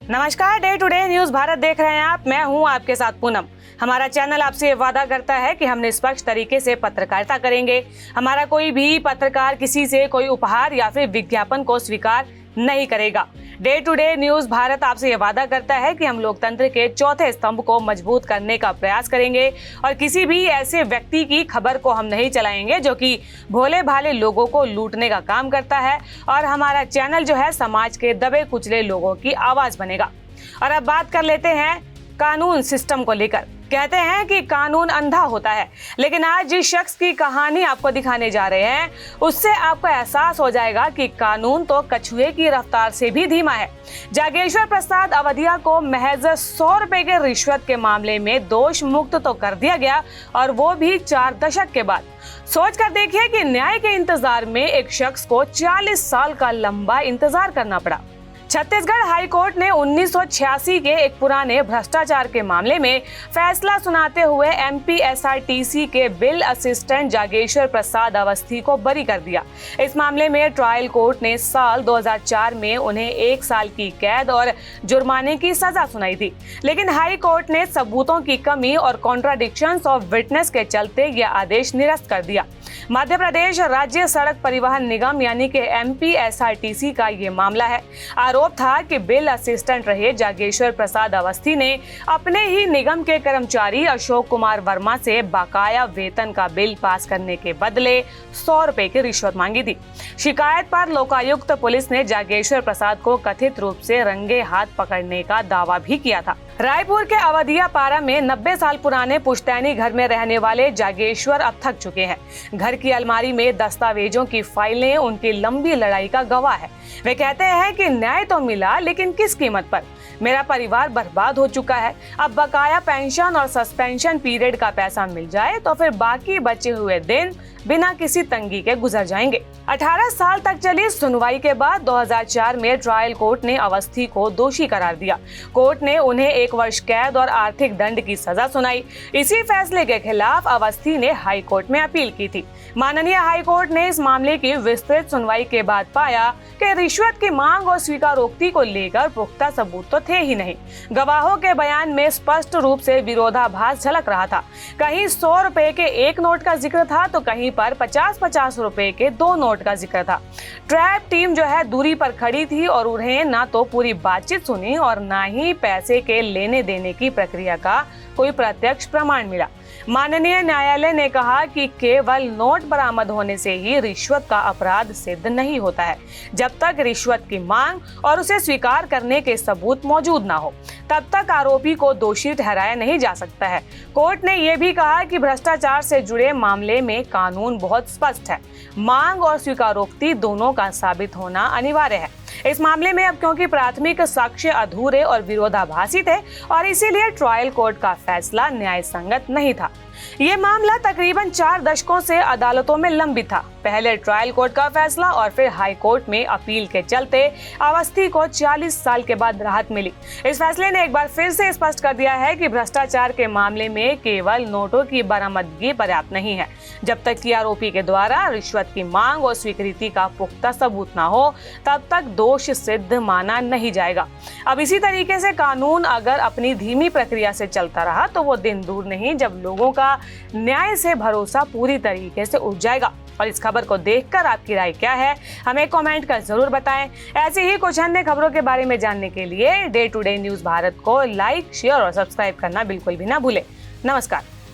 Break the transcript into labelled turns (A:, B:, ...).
A: नमस्कार, day to day news Bharat देख रहे हैं आप। मैं हूं आपके साथ पूनम। हमारा चैनल आपसे वादा करता है कि हम निष्पक्ष तरीके से पत्रकारिता करेंगे। हमारा कोई भी पत्रकार किसी से कोई उपहार या फिर विज्ञापन को स्वीकार नहीं करेगा। Day to day news Bharat आपसे ये वादा करता है कि हम लोकतंत्र के चौथे स्तंभ को मजबूत करने का प्रयास करेंगे और किसी भी ऐसे व्यक्ति की खबर को हम नहीं चलाएंगे जो कि भोले भाले लोगों को लूटने का काम करता है। और हमारा चैनल जो है समाज के दबे कुचले लोगों की आवाज बनेगा। और अब बात कर लेते हैं कानून सिस्टम को लेकर। कहते हैं कि कानून अंधा होता है, लेकिन आज जिस शख्स की कहानी आपको दिखाने जा रहे हैं उससे आपको एहसास हो जाएगा कि कानून तो कछुए की रफ्तार से भी धीमा है। जागेश्वर प्रसाद अवधिया को महज 100 रुपए के रिश्वत के मामले में दोष मुक्त तो कर दिया गया, और वो भी 4 दशक के बाद। सोच कर देखिए कि न्याय के इंतजार में एक शख्स को 40 साल का लंबा इंतजार करना पड़ा। छत्तीसगढ़ हाई कोर्ट ने 1986 के एक पुराने भ्रष्टाचार के मामले में फैसला सुनाते हुए एमपीएसआरटीसी के बिल असिस्टेंट जागेश्वर प्रसाद अवस्थी को बरी कर दिया। इस मामले में ट्रायल कोर्ट ने साल 2004 में उन्हें 1 साल की कैद और जुर्माने की सजा सुनाई थी, लेकिन हाई कोर्ट ने सबूतों की कमी और कॉन्ट्राडिक्शंस ऑफ विटनेस के चलते यह आदेश निरस्त कर दिया। मध्य प्रदेश राज्य सड़क परिवहन निगम यानी कि एमपीएसआरटीसी का ये मामला है। आरोप था कि बिल असिस्टेंट रहे जागेश्वर प्रसाद अवस्थी ने अपने ही निगम के कर्मचारी अशोक कुमार वर्मा से बकाया वेतन का बिल पास करने के बदले 100 रुपए की रिश्वत मांगी थी। शिकायत पर लोकायुक्त पुलिस ने जागेश्वर प्रसाद को कथित रूप से रंगे हाथ पकड़ने का दावा भी किया था। रायपुर के अवधिया पारा में 90 साल पुराने पुश्तैनी घर में रहने वाले जागेश्वर अब थक चुके हैं। घर की अलमारी में दस्तावेजों की फाइलें उनकी लंबी लड़ाई का गवाह है। वे कहते हैं कि न्याय तो मिला, लेकिन किस कीमत पर। मेरा परिवार बर्बाद हो चुका है। अब बकाया पेंशन और सस्पेंशन पीरियड का पैसा मिल जाए तो फिर बाकी बचे हुए दिन बिना किसी तंगी के गुजर जाएंगे। 18 साल तक चली सुनवाई के बाद 2004 में ट्रायल कोर्ट ने अवस्थी को दोषी करार दिया। कोर्ट ने उन्हें 1 वर्ष कैद और आर्थिक दंड की सजा सुनाई। इसी फैसले के खिलाफ अवस्थी ने हाई कोर्ट में अपील की थी। माननीय हाई कोर्ट ने इस मामले की विस्तृत सुनवाई के बाद पाया कि रिश्वत की मांग और स्वीकारोक्ति को लेकर पुख्ता सबूत तो थे ही नहीं। गवाहों के बयान में स्पष्ट रूप से विरोधाभास झलक रहा था। कहीं 100 रुपए के 1 नोट का जिक्र था तो कहीं पर 50-50 रुपए के 2 नोट का जिक्र था। ट्रैप टीम जो है दूरी पर खड़ी थी और उन्हें ना तो पूरी बातचीत सुनी और ना ही पैसे के लेने देने की प्रक्रिया का कोई प्रत्यक्ष प्रमाण मिला। माननीय न्यायालय ने कहा कि केवल नोट बरामद होने से ही रिश्वत का अपराध सिद्ध नहीं होता है। जब तक रिश्वत की मांग और उसे स्वीकार करने के सबूत मौजूद ना हो, तब तक आरोपी को दोषी ठहराया नहीं जा सकता है। कोर्ट ने यह भी कहा कि भ्रष्टाचार से जुड़े मामले में कानून बहुत स्पष्ट है। मांग और स्वीकारोक्ति दोनों का साबित होना अनिवार्य है। इस मामले में अब क्योंकि प्राथमिक साक्ष्य अधूरे और विरोधाभासी थे और इसीलिए ट्रायल कोर्ट का फैसला न्याय संगत नहीं था। ये मामला तकरीबन 4 दशकों से अदालतों में लंबित था। पहले ट्रायल कोर्ट का फैसला और फिर हाई कोर्ट में अपील के चलते अवस्थी को 40 साल के बाद राहत मिली। इस फैसले ने एक बार फिर से स्पष्ट कर दिया है कि भ्रष्टाचार के मामले में केवल नोटों की बरामदगी पर्याप्त नहीं है। जब तक कि आरोपी के द्वारा रिश्वत की मांग और स्वीकृति का पुख्ता सबूत न हो, तब तक दोष सिद्ध माना नहीं जाएगा। अब इसी तरीके से कानून अगर अपनी धीमी प्रक्रिया से चलता रहा तो वो दिन दूर नहीं जब लोगों का न्याय से भरोसा पूरी तरीके से उठ जाएगा। और इस खबर को देखकर आपकी राय क्या है, हमें कमेंट कर जरूर बताएं। ऐसी ही कुछ अन्य खबरों के बारे में जानने के लिए day to day news Bharat को लाइक, शेयर और सब्सक्राइब करना बिल्कुल भी ना भूलें। नमस्कार।